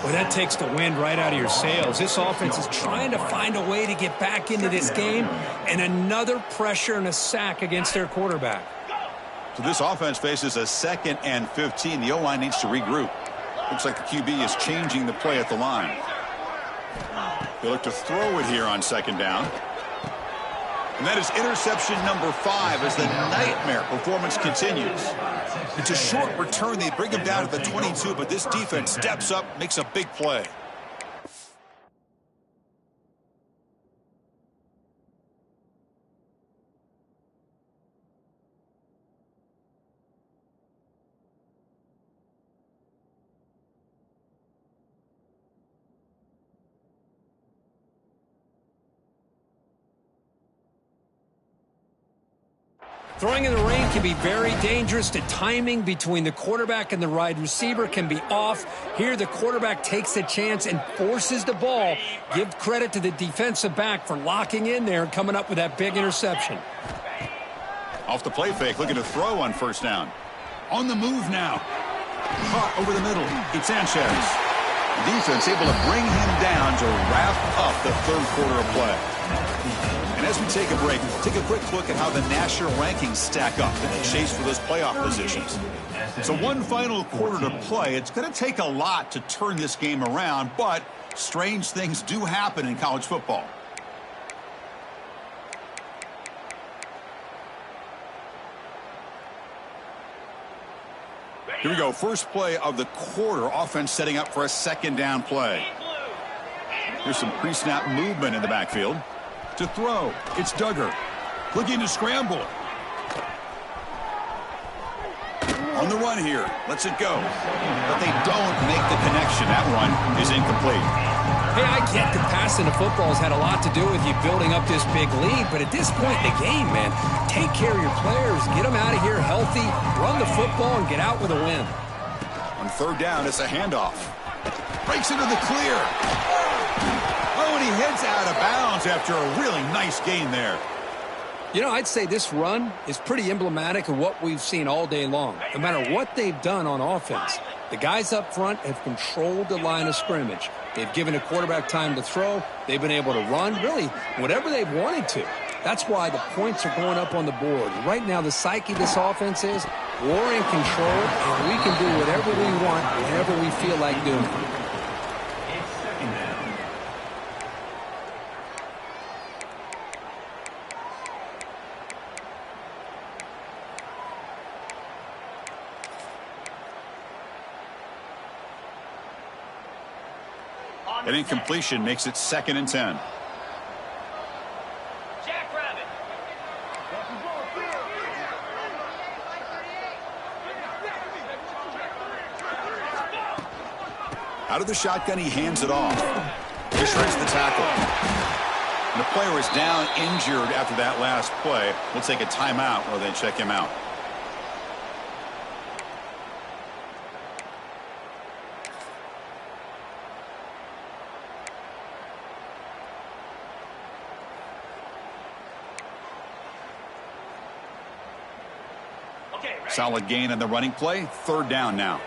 Well, that takes the wind right out of your sails. This offense is trying to find a way to get back into this game, and another pressure and a sack against their quarterback. So this offense faces a 2nd and 15. The O-line needs to regroup. Looks like the QB is changing the play at the line. They look to throw it here on second down. And that is interception number 5 as the nightmare performance continues. It's a short return. They bring him down to the 22, but this defense steps up, makes a big play. Throwing in the rain can be very dangerous. The timing between the quarterback and the wide receiver can be off. Here, the quarterback takes a chance and forces the ball. Give credit to the defensive back for locking in there and coming up with that big interception. Off the play fake, looking to throw on first down. On the move now. Caught over the middle. It's Sanchez. Defense able to bring him down to wrap up the third quarter of play. And as we take a break, take a quick look at how the national rankings stack up in the chase for those playoff positions. So one final quarter to play. It's going to take a lot to turn this game around, but strange things do happen in college football. Here we go. First play of the quarter. Offense setting up for a second down play. Here's some pre-snap movement in the backfield. To throw, it's Duggar. Looking to scramble. On the run here. Lets it go. But they don't make the connection. That run is incomplete. Hey, I get that passing the football has had a lot to do with you building up this big lead, but at this point in the game, man, take care of your players. Get them out of here healthy, run the football, and get out with a win. On third down, it's a handoff. Breaks into the clear. Oh, and he heads out of bounds after a really nice gain there. You know, I'd say this run is pretty emblematic of what we've seen all day long. No matter what they've done on offense, the guys up front have controlled the line of scrimmage. They've given a quarterback time to throw. They've been able to run, really, whatever they've wanted to. That's why the points are going up on the board. Right now, the psyche of this offense is we're in control, and we can do whatever we want whenever we feel like doing it. An incompletion makes it 2nd and 10. Jackrabbit. Out of the shotgun, he hands it off. He shreds the tackle. And the player is down injured after that last play. We'll take a timeout while they check him out. Solid gain on the running play. Third down now.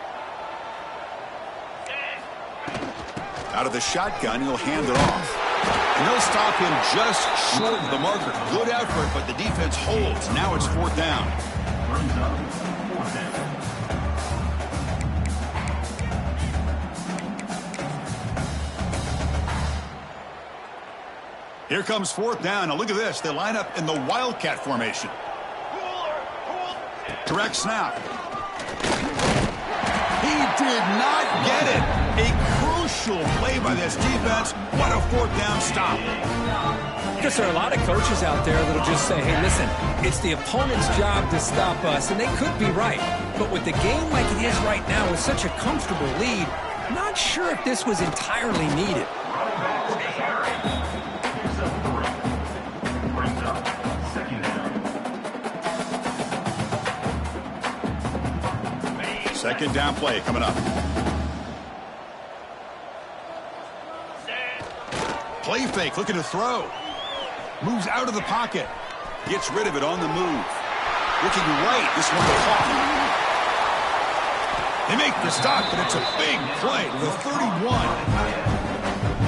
Out of the shotgun, he'll hand it off. And they'll stop him just short of the marker. Good effort, but the defense holds. Now it's 4th down. Here comes 4th down. Now look at this. They line up in the Wildcat formation. Direct snap. He did not get it. A crucial play by this defense. What a 4th down stop. Because there are a lot of coaches out there that'll just say, hey, listen, it's the opponent's job to stop us, and they could be right. But with the game like it is right now with such a comfortable lead, not sure if this was entirely needed. Second down play coming up. Play fake, looking to throw. Moves out of the pocket. Gets rid of it on the move. Looking right, this one caught. They make the stop, but it's a big play to the 31.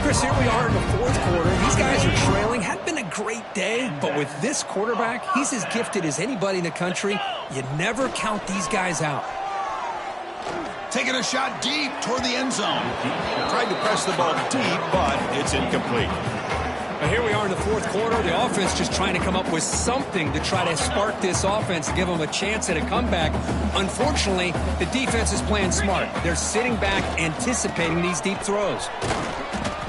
Chris, here we are in the 4th quarter. These guys are trailing. Had been a great day, but with this quarterback, he's as gifted as anybody in the country. You never count these guys out. Taking a shot deep toward the end zone. Tried to press the ball deep, but it's incomplete. But here we are in the 4th quarter. The offense just trying to come up with something to try to spark this offense, give them a chance at a comeback. Unfortunately, the defense is playing smart. They're sitting back, anticipating these deep throws.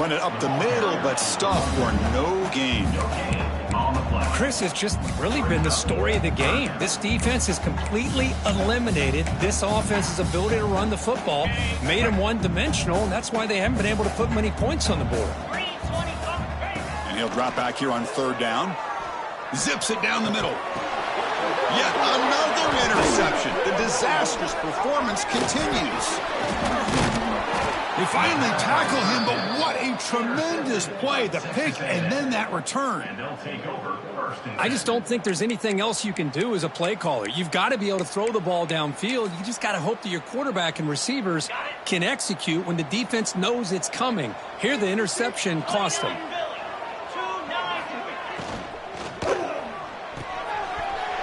Run it up the middle, but stuffed for no gain. Chris, has just really been the story of the game. This defense has completely eliminated this offense's ability to run the football, made them one-dimensional, and that's why they haven't been able to put many points on the board. And he'll drop back here on 3rd down. Zips it down the middle. Yet another interception. The disastrous performance continues. They finally tackle him, but what a tremendous play. The pick and then that return. And they'll take over first and I just don't think there's anything else you can do as a play caller. You've got to be able to throw the ball downfield. You just got to hope that your quarterback and receivers can execute when the defense knows it's coming. Here, the interception cost them.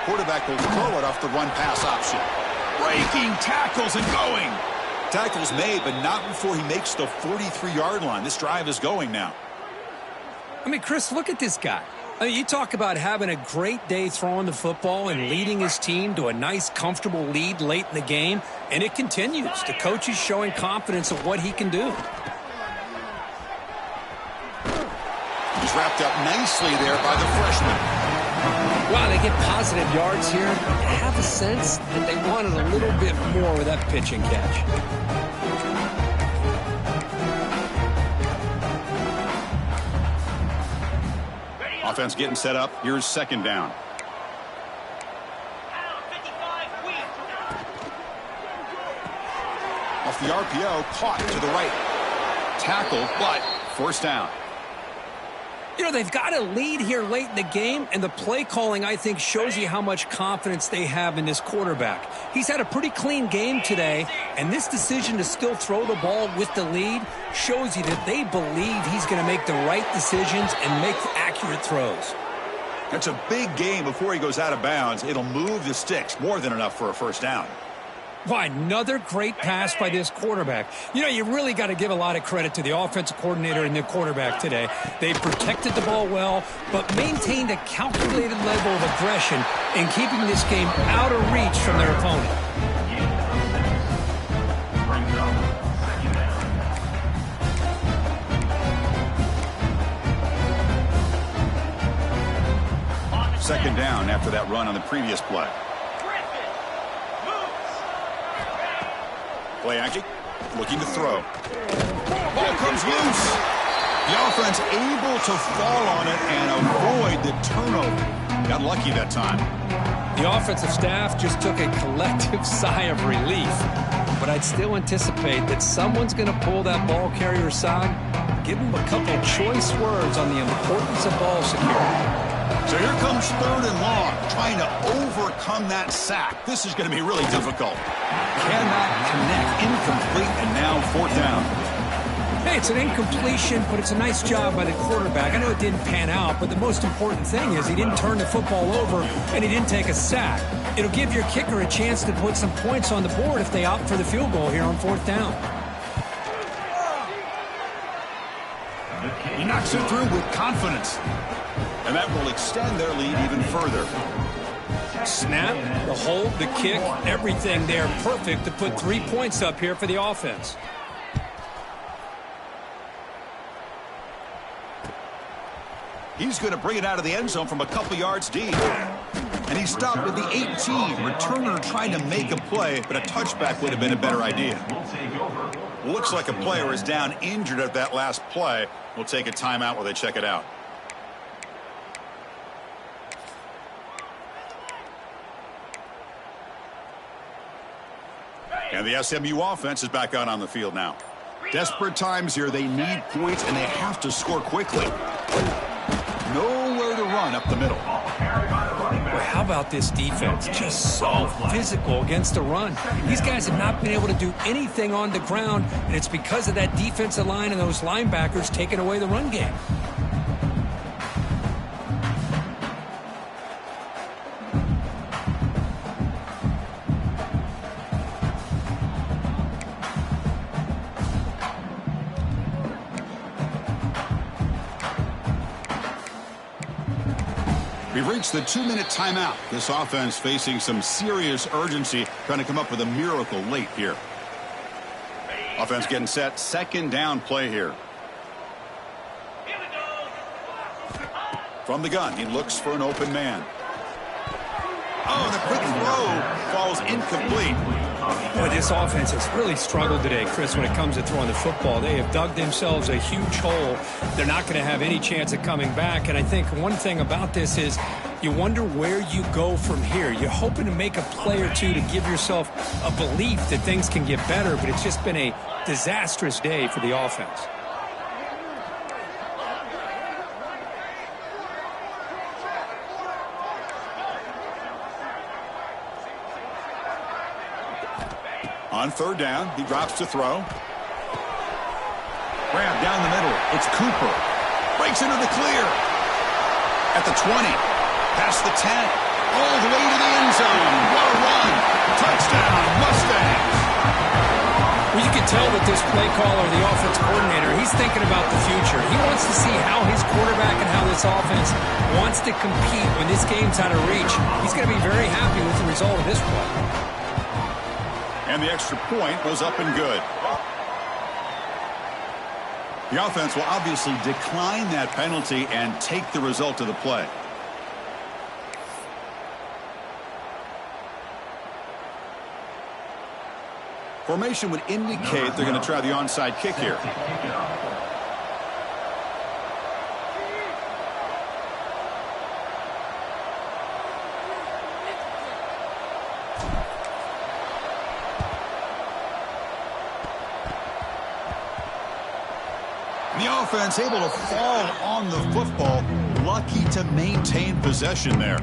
Quarterback will throw it off the run-pass option. Breaking tackles and going. Tackles made, but not before he makes the 43-yard line. This drive is going now. I mean, Chris, look at this guy. I mean, you talk about having a great day throwing the football and leading his team to a nice, comfortable lead late in the game, and it continues. The coach is showing confidence of what he can do. He's wrapped up nicely there by the freshman. Wow, they get positive yards here. I have a sense that they wanted a little bit more with that pitch and catch. Offense getting set up. Here's second down. Off the RPO, caught to the right. Tackle, but first down. You know, they've got a lead here late in the game, and the play calling, I think, shows you how much confidence they have in this quarterback. He's had a pretty clean game today, and this decision to still throw the ball with the lead shows you that they believe he's going to make the right decisions and make accurate throws. That's a big game before he goes out of bounds. It'll move the sticks, more than enough for a first down. Why, another great pass by this quarterback. You know, you really got to give a lot of credit to the offensive coordinator and the quarterback today. They protected the ball well, but maintained a calculated level of aggression in keeping this game out of reach from their opponent. Second down after that run on the previous play. Play action, looking to throw. Ball comes loose. The offense able to fall on it and avoid the turnover. Got lucky that time. The offensive staff just took a collective sigh of relief. But I'd still anticipate that someone's going to pull that ball carrier aside, give him a couple choice words on the importance of ball security. So here comes third and long, trying to overcome that sack. This is going to be really difficult. Cannot connect, incomplete, and now fourth down. Hey, it's an incompletion, but it's a nice job by the quarterback. I know it didn't pan out, but the most important thing is he didn't turn the football over and he didn't take a sack. It'll give your kicker a chance to put some points on the board if they opt for the field goal here on fourth down. He knocks it through with confidence. And that will extend their lead even further. Snap, the hold, the kick, everything there perfect to put 3 points up here for the offense. He's going to bring it out of the end zone from a couple yards deep. And he stopped at the 18. Returner trying to make a play, but a touchback would have been a better idea. Looks like a player is down injured at that last play. We'll take a timeout while they check it out. And the SMU offense is back out on the field now. Desperate times here. They need points, and they have to score quickly. Nowhere to run up the middle. Boy, how about this defense? Just so physical against the run. These guys have not been able to do anything on the ground, and it's because of that defensive line and those linebackers taking away the run game. We've reached the 2-minute timeout. This offense facing some serious urgency, trying to come up with a miracle late here. Offense getting set. Second down play here. From the gun, he looks for an open man. Oh, the quick throw falls incomplete. Boy, this offense has really struggled today, Chris, when it comes to throwing the football. They have dug themselves a huge hole. They're not going to have any chance of coming back. And I think one thing about this is You wonder where you go from here. You're hoping to make a play or two to give yourself a belief that things can get better, but it's just been a disastrous day for the offense. On third down, he drops to throw. Grab down the middle. It's Cooper. Breaks into the clear. At the 20. Past the 10. All the way to the end zone. What a run. Touchdown, Mustangs. Well, you can tell that this play caller, the offense coordinator, he's thinking about the future. He wants to see how his quarterback and how this offense wants to compete when this game's out of reach. He's going to be very happy with the result of this play. And the extra point was up and good. The offense will obviously decline that penalty and take the result of the play. Formation would indicate they're going to try the onside kick here. The offense able to fall on the football. Lucky to maintain possession there.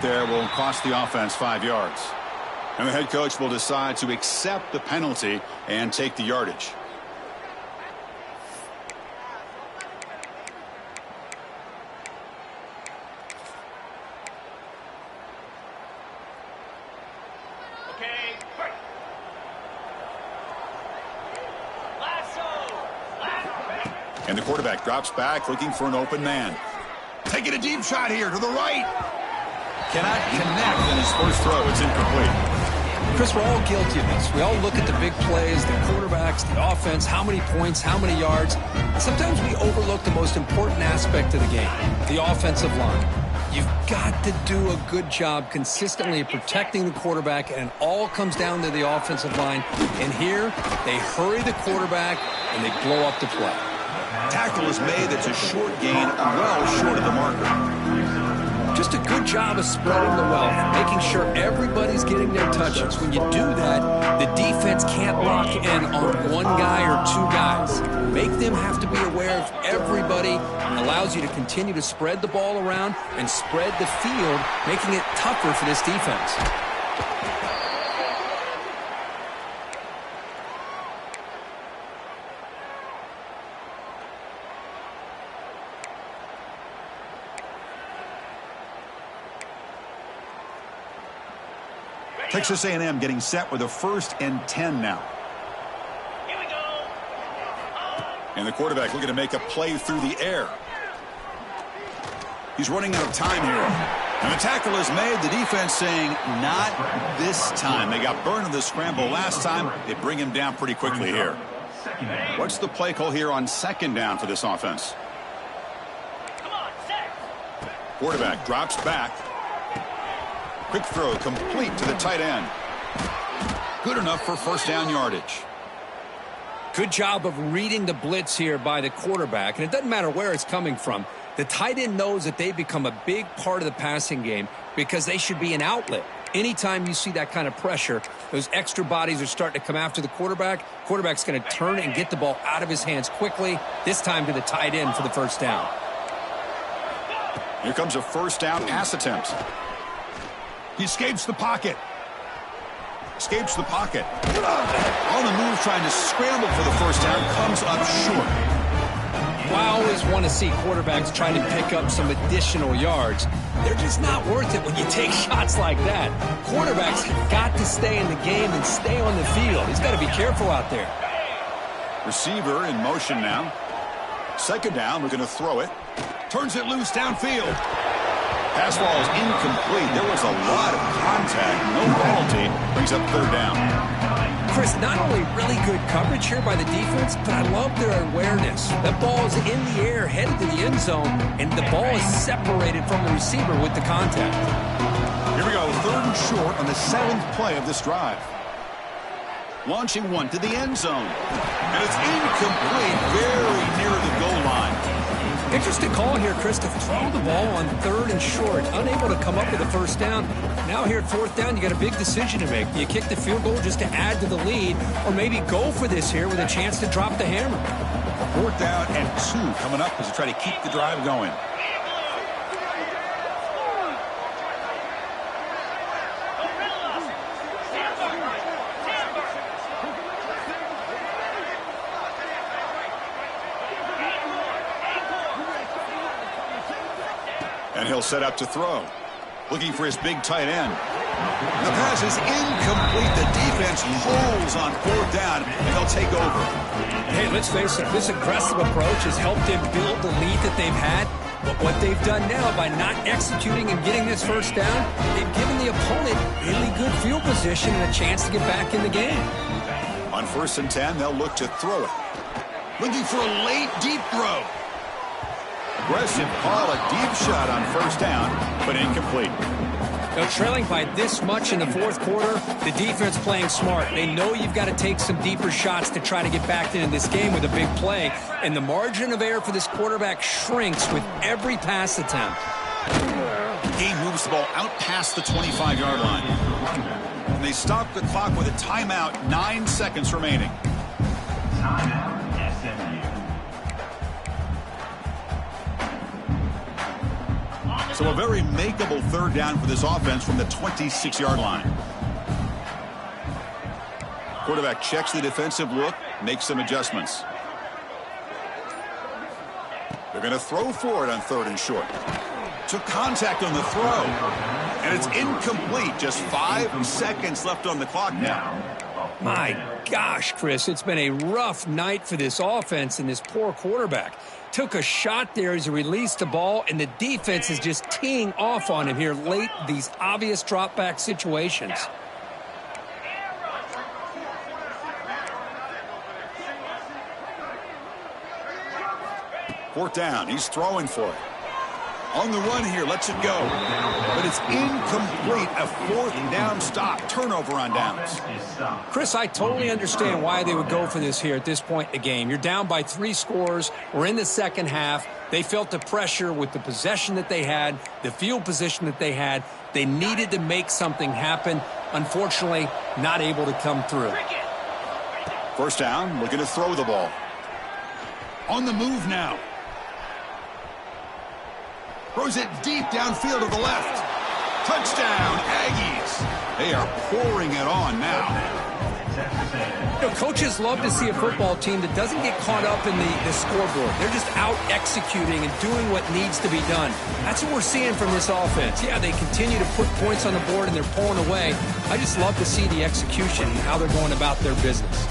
There will cost the offense 5 yards. And the head coach will decide to accept the penalty and take the yardage. Okay, break. Lasso. And the quarterback drops back looking for an open man. Taking a deep shot here to the right. Cannot connect in his first throw. It's incomplete. Chris, we're all guilty of this. We all look at the big plays, the quarterbacks, the offense, how many points, how many yards. And sometimes we overlook the most important aspect of the game, the offensive line. You've got to do a good job consistently of protecting the quarterback, and it all comes down to the offensive line. And here, they hurry the quarterback, and they blow up the play. Tackle is made. That's a short gain, well short of the marker. Just a good job of spreading the wealth, making sure everybody's getting their touches. When you do that, the defense can't lock in on one guy or two guys. Make them have to be aware of everybody, and allows you to continue to spread the ball around and spread the field, making it tougher for this defense. Texas A&M getting set with a 1st and 10 now. Here we go. And the quarterback looking to make a play through the air. He's running out of time here. And the tackle is made. The defense saying, not this time. They got burned in the scramble last time. They bring him down pretty quickly here. What's the play call here on 2nd down for this offense? Come on, set. Quarterback drops back. Quick throw complete to the tight end. Good enough for 1st down yardage. Good job of reading the blitz here by the quarterback, and it doesn't matter where it's coming from. The tight end knows that they become a big part of the passing game because they should be an outlet. Anytime you see that kind of pressure, those extra bodies are starting to come after the quarterback. Quarterback's going to turn and get the ball out of his hands quickly, this time to the tight end for the 1st down. Here comes a 1st down pass attempt. He escapes the pocket. Escapes the pocket. On the move, trying to scramble for the first down. Comes up short. I always want to see quarterbacks try to pick up some additional yards. They're just not worth it when you take shots like that. Quarterbacks have got to stay in the game and stay on the field. He's got to be careful out there. Receiver in motion now. Second down, we're going to throw it. Turns it loose downfield. Pass ball is incomplete. There was a lot of contact. No penalty. Brings up third down. Chris, not only really good coverage here by the defense, but I love their awareness. The ball is in the air, headed to the end zone, and the ball is separated from the receiver with the contact. Here we go, third and short on the 7th play of this drive. Launching one to the end zone. And it's incomplete, very near the goal line. Interesting call here, Chris, to throw the ball on third and short. Unable to come up with a first down. Now here at fourth down, you got a big decision to make. Do you kick the field goal just to add to the lead, or maybe go for this here with a chance to drop the hammer? Fourth down and 2 coming up as they try to keep the drive going. And he'll set up to throw. Looking for his big tight end. The pass is incomplete. The defense holds on fourth down, and they'll take over. Hey, let's face it, this aggressive approach has helped them build the lead that they've had. But what they've done now by not executing and getting this first down, they've given the opponent really good field position and a chance to get back in the game. On 1st and 10, they'll look to throw it. Looking for a late, deep throw. Aggressive call, a deep shot on first down, but incomplete. Now, trailing by this much in the fourth quarter, the defense playing smart. They know you've got to take some deeper shots to try to get back into this game with a big play. And the margin of error for this quarterback shrinks with every pass attempt. The game moves the ball out past the 25-yard line. And they stop the clock with a timeout, 9 seconds remaining. Timeout, SMU. So a very makeable third down for this offense from the 26-yard line. Quarterback checks the defensive look, makes some adjustments. They're going to throw for it on 3rd and short. Took contact on the throw. And it's incomplete. Just 5 seconds left on the clock now. My gosh, Chris, it's been a rough night for this offense and this poor quarterback. Took a shot there as he released the ball, and the defense is just teeing off on him here late, these obvious drop-back situations. Fourth down, he's throwing for it. On the run here, lets it go. But it's incomplete, a 4th down stop. Turnover on downs. Chris, I totally understand why they would go for this here at this point in the game. You're down by 3 scores. We're in the second half. They felt the pressure with the possession that they had, the field position that they had. They needed to make something happen. Unfortunately, not able to come through. First down, looking to throw the ball. On the move now. Throws it deep downfield to the left. Touchdown, Aggies. They are pouring it on now. You know, coaches love to see a football team that doesn't get caught up in the scoreboard. They're just out executing and doing what needs to be done. That's what we're seeing from this offense. Yeah, they continue to put points on the board and they're pulling away. I just love to see the execution and how they're going about their business.